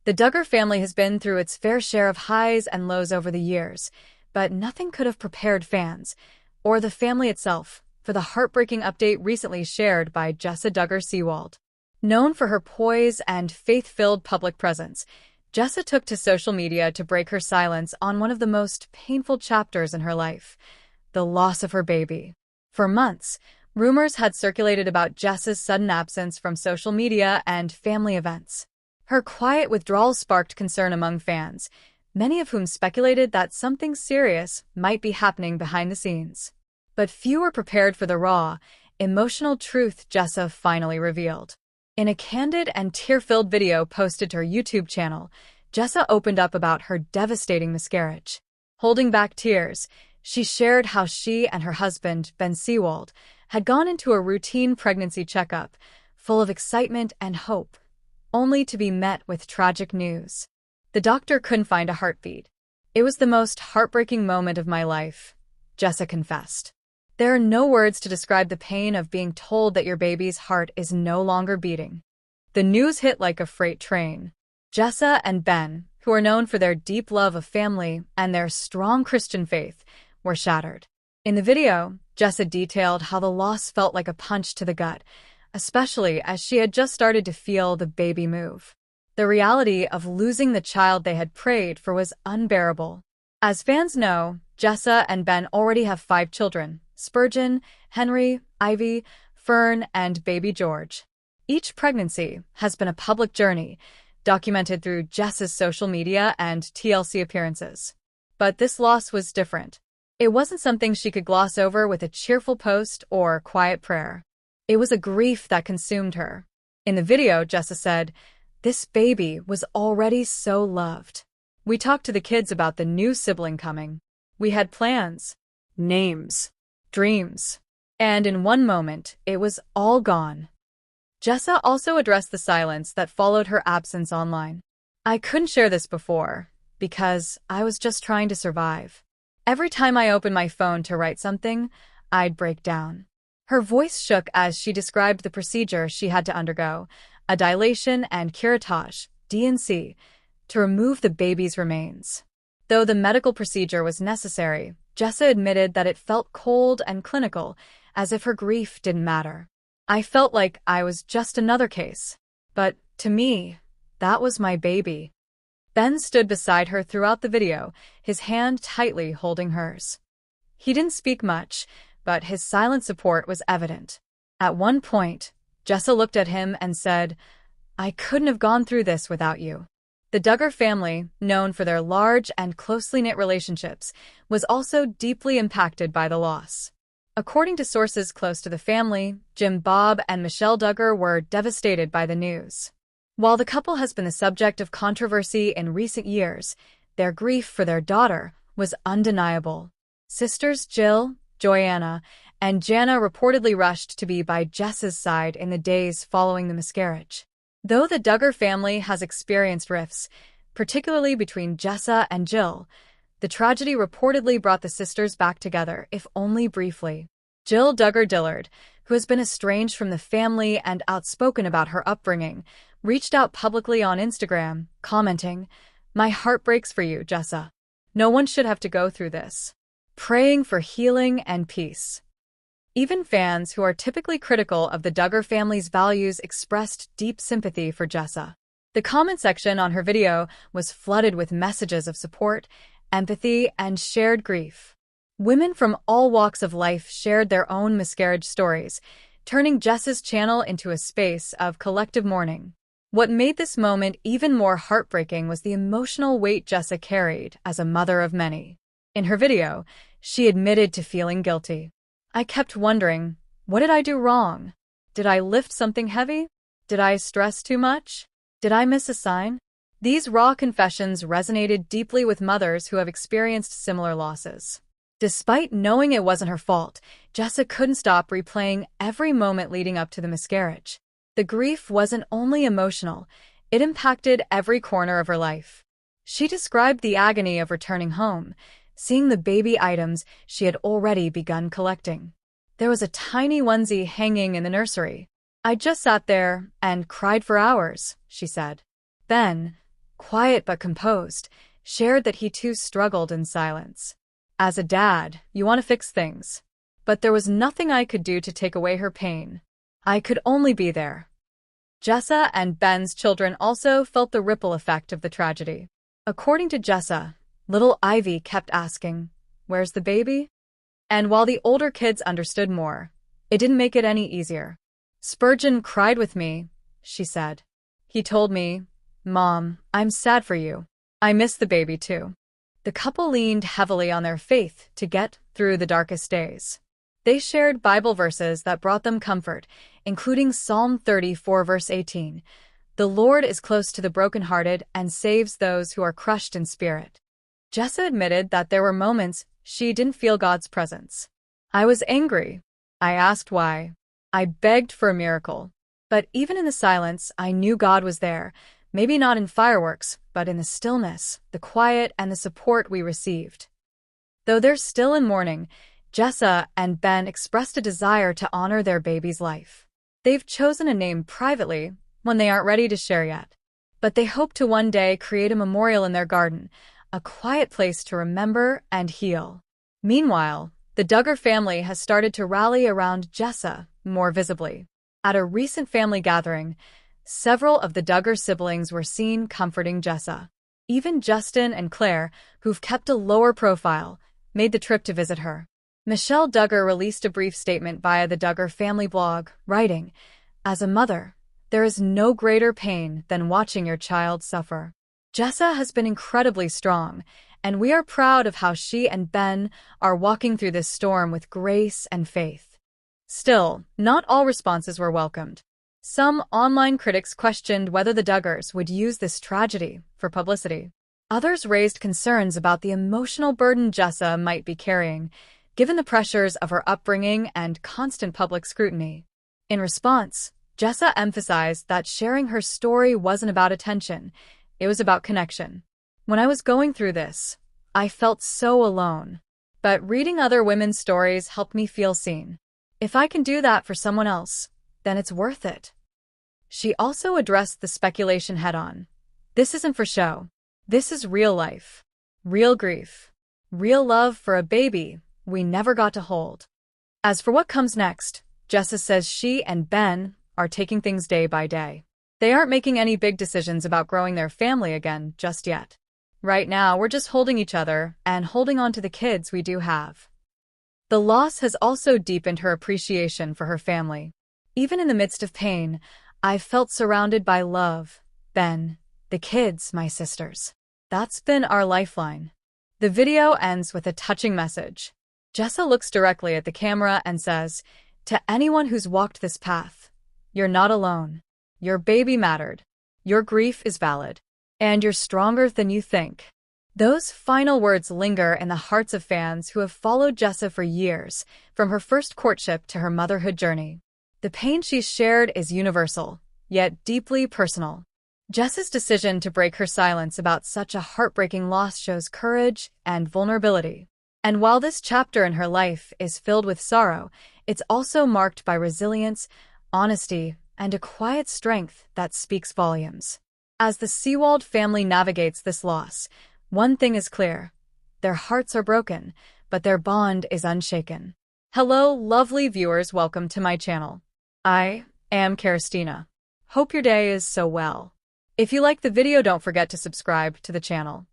The Duggar family has been through its fair share of highs and lows over the years, but nothing could have prepared fans, or the family itself, for the heartbreaking update recently shared by Jessa Seewald. Known for her poise and faith-filled public presence, Jessa took to social media to break her silence on one of the most painful chapters in her life, the loss of her baby. For months, rumors had circulated about Jessa's sudden absence from social media and family events. Her quiet withdrawal sparked concern among fans, many of whom speculated that something serious might be happening behind the scenes. But few were prepared for the raw, emotional truth Jessa finally revealed. In a candid and tear-filled video posted to her YouTube channel, Jessa opened up about her devastating miscarriage. Holding back tears, she shared how she and her husband, Ben Seewald, had gone into a routine pregnancy checkup, full of excitement and hope, only to be met with tragic news. The doctor couldn't find a heartbeat. "It was the most heartbreaking moment of my life," Jessa confessed. "There are no words to describe the pain of being told that your baby's heart is no longer beating." The news hit like a freight train. Jessa and Ben, who are known for their deep love of family and their strong Christian faith, were shattered. In the video, Jessa detailed how the loss felt like a punch to the gut, especially as she had just started to feel the baby move. The reality of losing the child they had prayed for was unbearable. As fans know, Jessa and Ben already have 5 children: Spurgeon, Henry, Ivy, Fern, and baby George. Each pregnancy has been a public journey, documented through Jessa's social media and TLC appearances. But this loss was different. It wasn't something she could gloss over with a cheerful post or quiet prayer. It was a grief that consumed her. In the video, Jessa said, "This baby was already so loved. We talked to the kids about the new sibling coming. We had plans, names, dreams. And in one moment, it was all gone." Jessa also addressed the silence that followed her absence online. "I couldn't share this before, because I was just trying to survive. Every time I opened my phone to write something, I'd break down." Her voice shook as she described the procedure she had to undergo, a dilation and curettage, D&C, to remove the baby's remains. Though the medical procedure was necessary, Jessa admitted that it felt cold and clinical, as if her grief didn't matter. "I felt like I was just another case. But, to me, that was my baby." Ben stood beside her throughout the video, his hand tightly holding hers. He didn't speak much, but his silent support was evident. At one point, Jessa looked at him and said, "I couldn't have gone through this without you." The Duggar family, known for their large and closely knit relationships, was also deeply impacted by the loss. According to sources close to the family, Jim Bob and Michelle Duggar were devastated by the news. While the couple has been the subject of controversy in recent years, their grief for their daughter was undeniable. Sisters Jill, Joanna, and Jana reportedly rushed to be by Jessa's side in the days following the miscarriage. Though the Duggar family has experienced rifts, particularly between Jessa and Jill, the tragedy reportedly brought the sisters back together, if only briefly. Jill Duggar Dillard, who has been estranged from the family and outspoken about her upbringing, reached out publicly on Instagram, commenting, "My heart breaks for you, Jessa. No one should have to go through this. Praying for healing and peace." Even fans who are typically critical of the Duggar family's values expressed deep sympathy for Jessa. The comment section on her video was flooded with messages of support, empathy, and shared grief. Women from all walks of life shared their own miscarriage stories, turning Jessa's channel into a space of collective mourning. What made this moment even more heartbreaking was the emotional weight Jessa carried as a mother of many. In her video, she admitted to feeling guilty. "I kept wondering, what did I do wrong? Did I lift something heavy? Did I stress too much? Did I miss a sign?" These raw confessions resonated deeply with mothers who have experienced similar losses. Despite knowing it wasn't her fault, Jessa couldn't stop replaying every moment leading up to the miscarriage. The grief wasn't only emotional, it impacted every corner of her life. She described the agony of returning home, seeing the baby items she had already begun collecting. "There was a tiny onesie hanging in the nursery. I just sat there and cried for hours," she said. Then, quiet but composed, shared that he too struggled in silence. As a dad, you want to fix things. But there was nothing I could do to take away her pain. I could only be there. Jessa and Ben's children also felt the ripple effect of the tragedy. According to Jessa, little Ivy kept asking, "Where's the baby?" And while the older kids understood more, it didn't make it any easier. "Spurgeon cried with me," she said. "He told me, 'Mom, I'm sad for you. I miss the baby too.'" The couple leaned heavily on their faith to get through the darkest days. They shared Bible verses that brought them comfort, including Psalm 34 verse 18, "The Lord is close to the brokenhearted and saves those who are crushed in spirit." Jessa admitted that there were moments she didn't feel God's presence. "I was angry. I asked why. I begged for a miracle. But even in the silence, I knew God was there, maybe not in fireworks, but in the stillness, the quiet, and the support we received." Though they're still in mourning, Jessa and Ben expressed a desire to honor their baby's life. They've chosen a name privately, one they aren't ready to share yet. But they hope to one day create a memorial in their garden, a quiet place to remember and heal. Meanwhile, the Duggar family has started to rally around Jessa more visibly. At a recent family gathering, several of the Duggar siblings were seen comforting Jessa. Even Justin and Claire, who've kept a lower profile, made the trip to visit her. Michelle Duggar released a brief statement via the Duggar family blog, writing, "As a mother, there is no greater pain than watching your child suffer. Jessa has been incredibly strong, and we are proud of how she and Ben are walking through this storm with grace and faith." Still, not all responses were welcomed. Some online critics questioned whether the Duggars would use this tragedy for publicity. Others raised concerns about the emotional burden Jessa might be carrying, given the pressures of her upbringing and constant public scrutiny. In response, Jessa emphasized that sharing her story wasn't about attention, it was about connection. "When I was going through this, I felt so alone. But reading other women's stories helped me feel seen. If I can do that for someone else, then it's worth it." She also addressed the speculation head-on. "This isn't for show. This is real life. Real grief. Real love for a baby we never got to hold." As for what comes next, Jessa says she and Ben are taking things day by day. They aren't making any big decisions about growing their family again just yet. "Right now, we're just holding each other and holding on to the kids we do have." The loss has also deepened her appreciation for her family. "Even in the midst of pain, I've felt surrounded by love, Ben, the kids, my sisters. That's been our lifeline." The video ends with a touching message. Jessa looks directly at the camera and says, "To anyone who's walked this path, you're not alone. Your baby mattered. Your grief is valid. And you're stronger than you think." Those final words linger in the hearts of fans who have followed Jessa for years, from her first courtship to her motherhood journey. The pain she's shared is universal, yet deeply personal. Jessa's decision to break her silence about such a heartbreaking loss shows courage and vulnerability. And while this chapter in her life is filled with sorrow, it's also marked by resilience, honesty, and a quiet strength that speaks volumes. As the Seewald family navigates this loss, one thing is clear. Their hearts are broken, but their bond is unshaken. Hello, lovely viewers, welcome to my channel. I am Kerstina. Hope your day is so well. If you like the video, don't forget to subscribe to the channel.